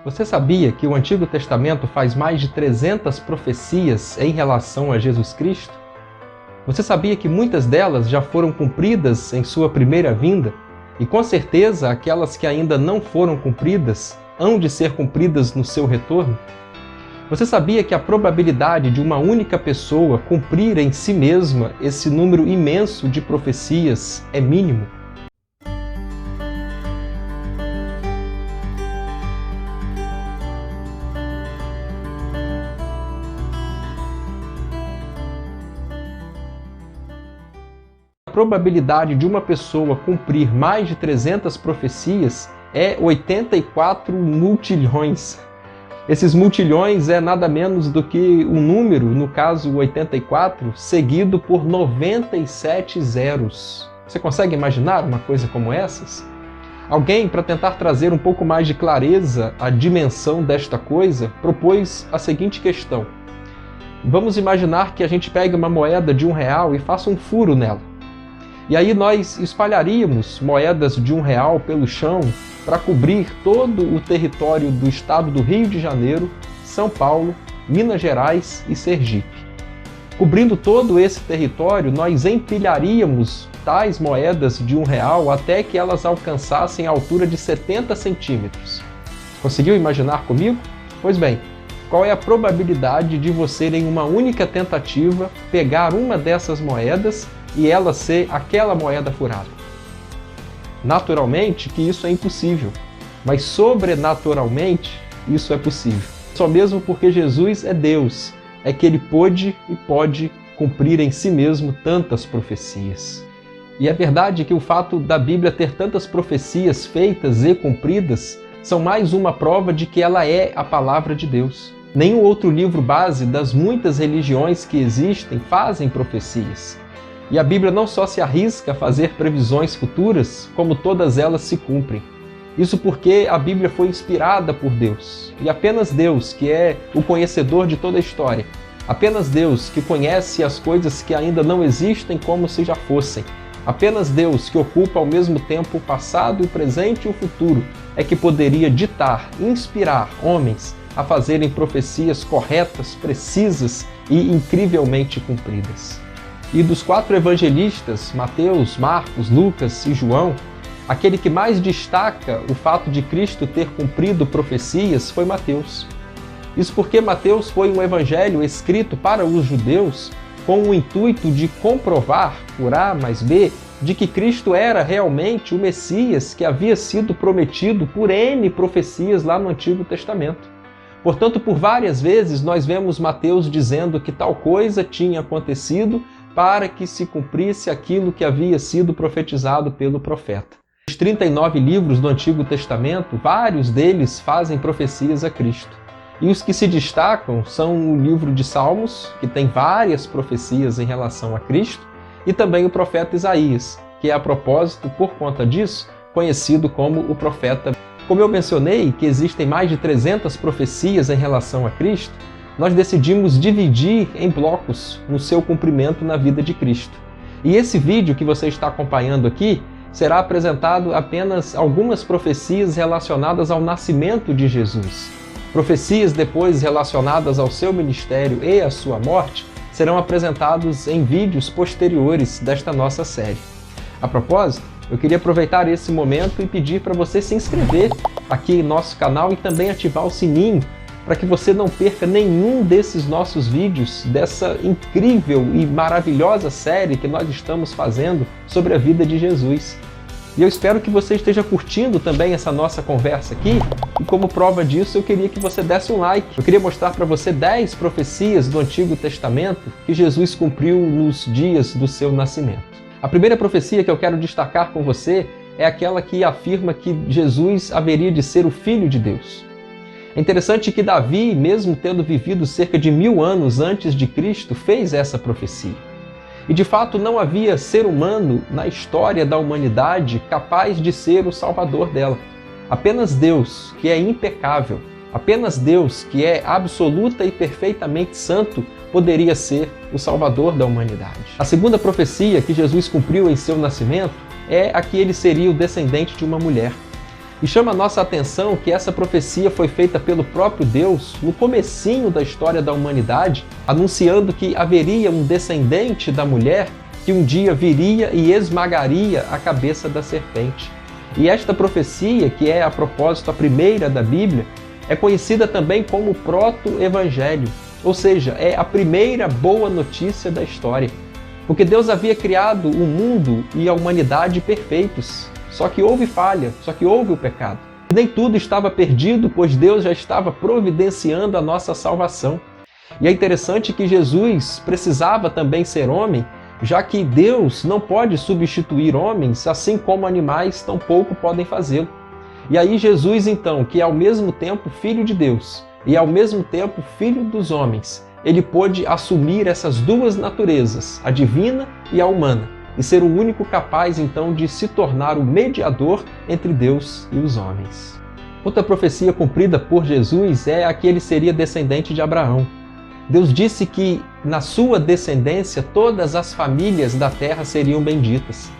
Você sabia que o Antigo Testamento faz mais de 300 profecias em relação a Jesus Cristo? Você sabia que muitas delas já foram cumpridas em sua primeira vinda? E com certeza aquelas que ainda não foram cumpridas hão de ser cumpridas no seu retorno? Você sabia que a probabilidade de uma única pessoa cumprir em si mesma esse número imenso de profecias é mínimo? A probabilidade de uma pessoa cumprir mais de 300 profecias é 84 multilhões. Esses multilhões é nada menos do que um número, no caso 84, seguido por 97 zeros. Você consegue imaginar uma coisa como essas? Alguém, para tentar trazer um pouco mais de clareza à dimensão desta coisa, propôs a seguinte questão. Vamos imaginar que a gente pegue uma moeda de R$1 e faça um furo nela. E aí nós espalharíamos moedas de R$1 pelo chão para cobrir todo o território do estado do Rio de Janeiro, São Paulo, Minas Gerais e Sergipe. Cobrindo todo esse território, nós empilharíamos tais moedas de R$1 até que elas alcançassem a altura de 70 centímetros. Conseguiu imaginar comigo? Pois bem, qual é a probabilidade de você, em uma única tentativa, pegar uma dessas moedas e ela ser aquela moeda furada? Naturalmente que isso é impossível, mas sobrenaturalmente isso é possível. Só mesmo porque Jesus é Deus, é que Ele pôde e pode cumprir em si mesmo tantas profecias. E é verdade que o fato da Bíblia ter tantas profecias feitas e cumpridas são mais uma prova de que ela é a palavra de Deus. Nenhum outro livro base das muitas religiões que existem fazem profecias. E a Bíblia não só se arrisca a fazer previsões futuras, como todas elas se cumprem. Isso porque a Bíblia foi inspirada por Deus. E apenas Deus, que é o conhecedor de toda a história, apenas Deus que conhece as coisas que ainda não existem como se já fossem, apenas Deus que ocupa ao mesmo tempo o passado, o presente e o futuro, é que poderia ditar, inspirar homens a fazerem profecias corretas, precisas e incrivelmente cumpridas. E dos 4 evangelistas, Mateus, Marcos, Lucas e João, aquele que mais destaca o fato de Cristo ter cumprido profecias foi Mateus. Isso porque Mateus foi um evangelho escrito para os judeus com o intuito de comprovar, por A mais B, de que Cristo era realmente o Messias que havia sido prometido por N profecias lá no Antigo Testamento. Portanto, por várias vezes nós vemos Mateus dizendo que tal coisa tinha acontecido para que se cumprisse aquilo que havia sido profetizado pelo profeta. Os 39 livros do Antigo Testamento, vários deles fazem profecias a Cristo. E os que se destacam são o livro de Salmos, que tem várias profecias em relação a Cristo, e também o profeta Isaías, que é, a propósito, por conta disso, conhecido como o profeta. Como eu mencionei que existem mais de 300 profecias em relação a Cristo, nós decidimos dividir em blocos no seu cumprimento na vida de Cristo. E esse vídeo que você está acompanhando aqui será apresentado apenas algumas profecias relacionadas ao nascimento de Jesus. Profecias depois relacionadas ao seu ministério e à sua morte serão apresentados em vídeos posteriores desta nossa série. A propósito, eu queria aproveitar esse momento e pedir para você se inscrever aqui em nosso canal e também ativar o sininho para que você não perca nenhum desses nossos vídeos, dessa incrível e maravilhosa série que nós estamos fazendo sobre a vida de Jesus. E eu espero que você esteja curtindo também essa nossa conversa aqui, e como prova disso eu queria que você desse um like. Eu queria mostrar para você 10 profecias do Antigo Testamento que Jesus cumpriu nos dias do seu nascimento. A primeira profecia que eu quero destacar com você é aquela que afirma que Jesus haveria de ser o Filho de Deus. É interessante que Davi, mesmo tendo vivido cerca de 1000 anos antes de Cristo, fez essa profecia. E de fato não havia ser humano na história da humanidade capaz de ser o salvador dela. Apenas Deus, que é impecável, apenas Deus, que é absoluta e perfeitamente santo, poderia ser o salvador da humanidade. A segunda profecia que Jesus cumpriu em seu nascimento é a que ele seria o descendente de uma mulher. E chama a nossa atenção que essa profecia foi feita pelo próprio Deus no comecinho da história da humanidade, anunciando que haveria um descendente da mulher que um dia viria e esmagaria a cabeça da serpente. E esta profecia, que é a propósito a primeira da Bíblia, é conhecida também como proto-evangelho, ou seja, é a primeira boa notícia da história. Porque Deus havia criado o mundo e a humanidade perfeitos, só que houve falha, só que houve o pecado. E nem tudo estava perdido, pois Deus já estava providenciando a nossa salvação. E é interessante que Jesus precisava também ser homem, já que Deus não pode substituir homens, assim como animais tampouco podem fazê-lo. E aí Jesus, então, que é ao mesmo tempo Filho de Deus e ao mesmo tempo Filho dos homens, ele pôde assumir essas duas naturezas, a divina e a humana, e ser o único capaz, então, de se tornar o mediador entre Deus e os homens. Outra profecia cumprida por Jesus é a que ele seria descendente de Abraão. Deus disse que na sua descendência todas as famílias da terra seriam benditas.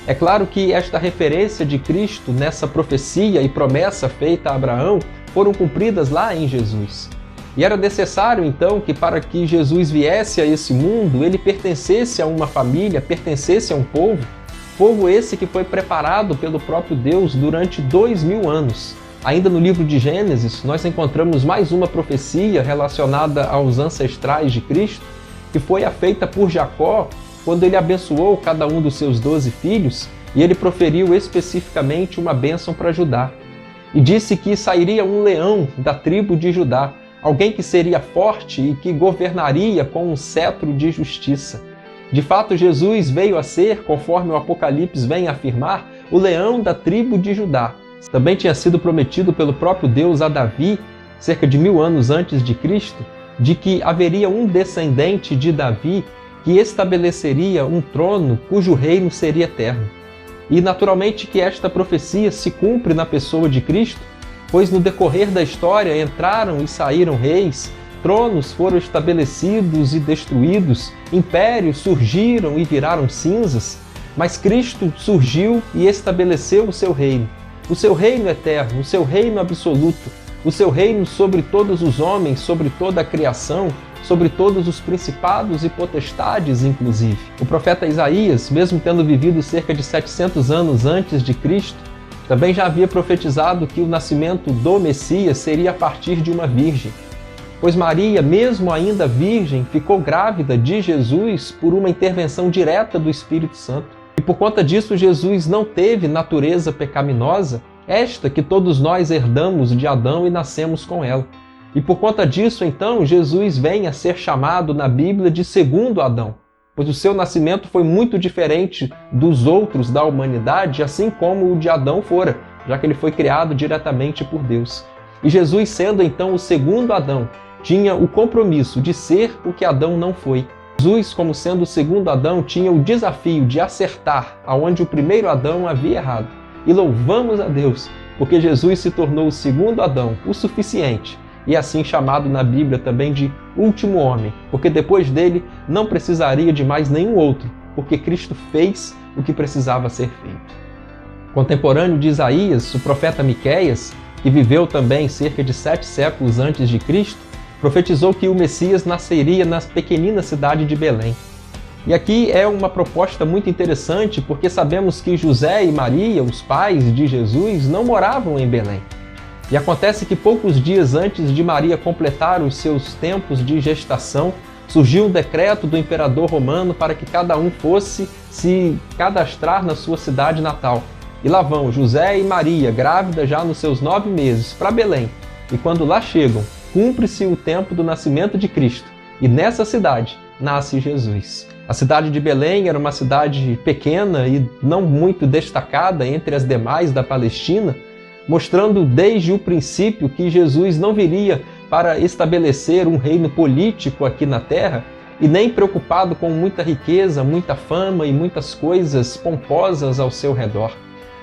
É claro que esta referência de Cristo nessa profecia e promessa feita a Abraão foram cumpridas lá em Jesus. E era necessário, então, que para que Jesus viesse a esse mundo, ele pertencesse a uma família, pertencesse a um povo esse que foi preparado pelo próprio Deus durante 2000 anos. Ainda no livro de Gênesis, nós encontramos mais uma profecia relacionada aos ancestrais de Cristo, que foi a feita por Jacó, quando ele abençoou cada um dos seus 12 filhos, e ele proferiu especificamente uma bênção para Judá. E disse que sairia um leão da tribo de Judá, alguém que seria forte e que governaria com um cetro de justiça. De fato, Jesus veio a ser, conforme o Apocalipse vem afirmar, o leão da tribo de Judá. Também tinha sido prometido pelo próprio Deus a Davi, cerca de 1000 anos antes de Cristo, de que haveria um descendente de Davi que estabeleceria um trono cujo reino seria eterno. E naturalmente que esta profecia se cumpre na pessoa de Cristo, pois no decorrer da história entraram e saíram reis, tronos foram estabelecidos e destruídos, impérios surgiram e viraram cinzas, mas Cristo surgiu e estabeleceu o seu reino eterno, o seu reino absoluto, o seu reino sobre todos os homens, sobre toda a criação, sobre todos os principados e potestades, inclusive. O profeta Isaías, mesmo tendo vivido cerca de 700 anos antes de Cristo, também já havia profetizado que o nascimento do Messias seria a partir de uma virgem. Pois Maria, mesmo ainda virgem, ficou grávida de Jesus por uma intervenção direta do Espírito Santo. E por conta disso, Jesus não teve natureza pecaminosa, esta que todos nós herdamos de Adão e nascemos com ela. E por conta disso, então, Jesus vem a ser chamado na Bíblia de segundo Adão, pois o seu nascimento foi muito diferente dos outros da humanidade, assim como o de Adão fora, já que ele foi criado diretamente por Deus. E Jesus, sendo então o segundo Adão, tinha o compromisso de ser o que Adão não foi. Jesus, como sendo o segundo Adão, tinha o desafio de acertar aonde o primeiro Adão havia errado. E louvamos a Deus, porque Jesus se tornou o segundo Adão, o suficiente, e assim chamado na Bíblia também de último homem, porque depois dele não precisaria de mais nenhum outro, porque Cristo fez o que precisava ser feito. Contemporâneo de Isaías, o profeta Miqueias, que viveu também cerca de 7 séculos antes de Cristo, profetizou que o Messias nasceria na pequenina cidade de Belém. E aqui é uma proposta muito interessante, porque sabemos que José e Maria, os pais de Jesus, não moravam em Belém. E acontece que poucos dias antes de Maria completar os seus tempos de gestação, surgiu um decreto do imperador romano para que cada um fosse se cadastrar na sua cidade natal. E lá vão José e Maria, grávida já nos seus 9 meses, para Belém. E quando lá chegam, cumpre-se o tempo do nascimento de Cristo. E nessa cidade nasce Jesus. A cidade de Belém era uma cidade pequena e não muito destacada entre as demais da Palestina, mostrando desde o princípio que Jesus não viria para estabelecer um reino político aqui na terra e nem preocupado com muita riqueza, muita fama e muitas coisas pomposas ao seu redor.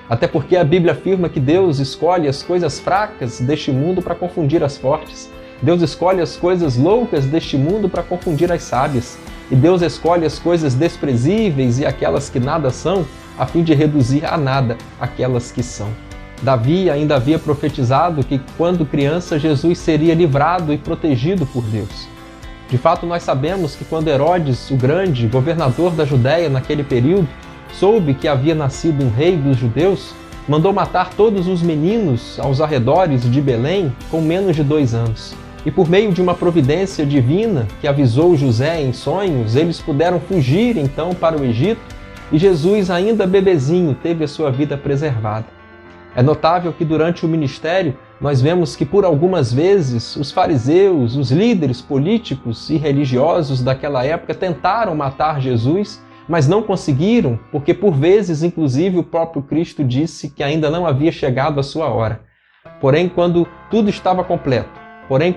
Até porque a Bíblia afirma que Deus escolhe as coisas fracas deste mundo para confundir as fortes. Deus escolhe as coisas loucas deste mundo para confundir as sábias. E Deus escolhe as coisas desprezíveis e aquelas que nada são, a fim de reduzir a nada aquelas que são. Davi ainda havia profetizado que, quando criança, Jesus seria livrado e protegido por Deus. De fato, nós sabemos que quando Herodes, o Grande, governador da Judéia naquele período, soube que havia nascido um rei dos judeus, mandou matar todos os meninos aos arredores de Belém com menos de 2 anos. E por meio de uma providência divina que avisou José em sonhos, eles puderam fugir então para o Egito e Jesus, ainda bebezinho, teve a sua vida preservada. É notável que durante o ministério nós vemos que por algumas vezes os fariseus, os líderes políticos e religiosos daquela época tentaram matar Jesus, mas não conseguiram, porque por vezes, inclusive, o próprio Cristo disse que ainda não havia chegado a sua hora. Porém, quando tudo estava completo,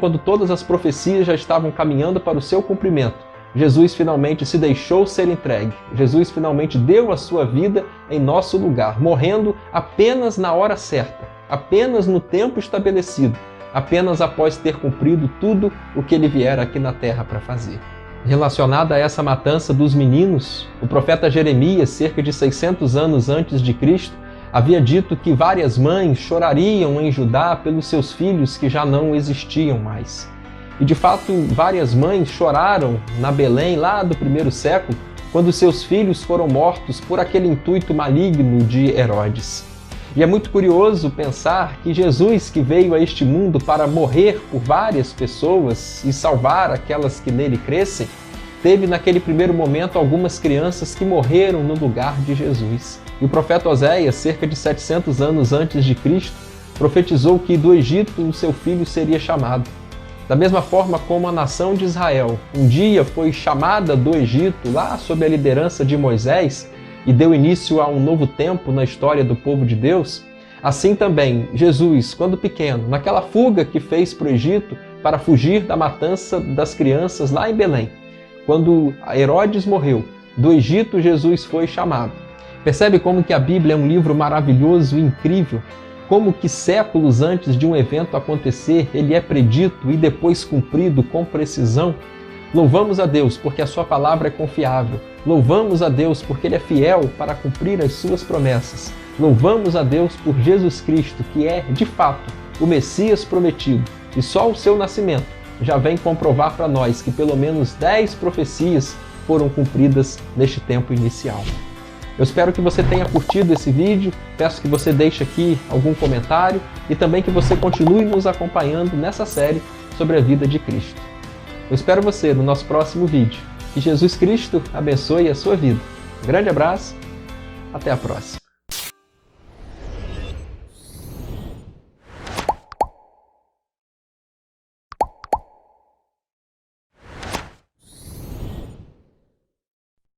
quando todas as profecias já estavam caminhando para o seu cumprimento, Jesus finalmente se deixou ser entregue. Jesus finalmente deu a sua vida em nosso lugar, morrendo apenas na hora certa, apenas no tempo estabelecido, apenas após ter cumprido tudo o que ele viera aqui na terra para fazer. Relacionada a essa matança dos meninos, o profeta Jeremias, cerca de 600 anos antes de Cristo, havia dito que várias mães chorariam em Judá pelos seus filhos que já não existiam mais. E de fato, várias mães choraram na Belém, lá do primeiro século, quando seus filhos foram mortos por aquele intuito maligno de Herodes. E é muito curioso pensar que Jesus, que veio a este mundo para morrer por várias pessoas e salvar aquelas que nele crescem, teve naquele primeiro momento algumas crianças que morreram no lugar de Jesus. E o profeta Oséias, cerca de 700 anos antes de Cristo, profetizou que do Egito o seu filho seria chamado. Da mesma forma como a nação de Israel um dia foi chamada do Egito, lá sob a liderança de Moisés, e deu início a um novo tempo na história do povo de Deus, assim também Jesus, quando pequeno, naquela fuga que fez para o Egito para fugir da matança das crianças lá em Belém, quando Herodes morreu, do Egito Jesus foi chamado. Percebe como que a Bíblia é um livro maravilhoso e incrível? Como que séculos antes de um evento acontecer, ele é predito e depois cumprido com precisão? Louvamos a Deus porque a sua palavra é confiável. Louvamos a Deus porque Ele é fiel para cumprir as suas promessas. Louvamos a Deus por Jesus Cristo, que é, de fato, o Messias prometido. E só o seu nascimento já vem comprovar para nós que pelo menos 10 profecias foram cumpridas neste tempo inicial. Eu espero que você tenha curtido esse vídeo, peço que você deixe aqui algum comentário e também que você continue nos acompanhando nessa série sobre a vida de Cristo. Eu espero você no nosso próximo vídeo. Que Jesus Cristo abençoe a sua vida. Um grande abraço, até a próxima.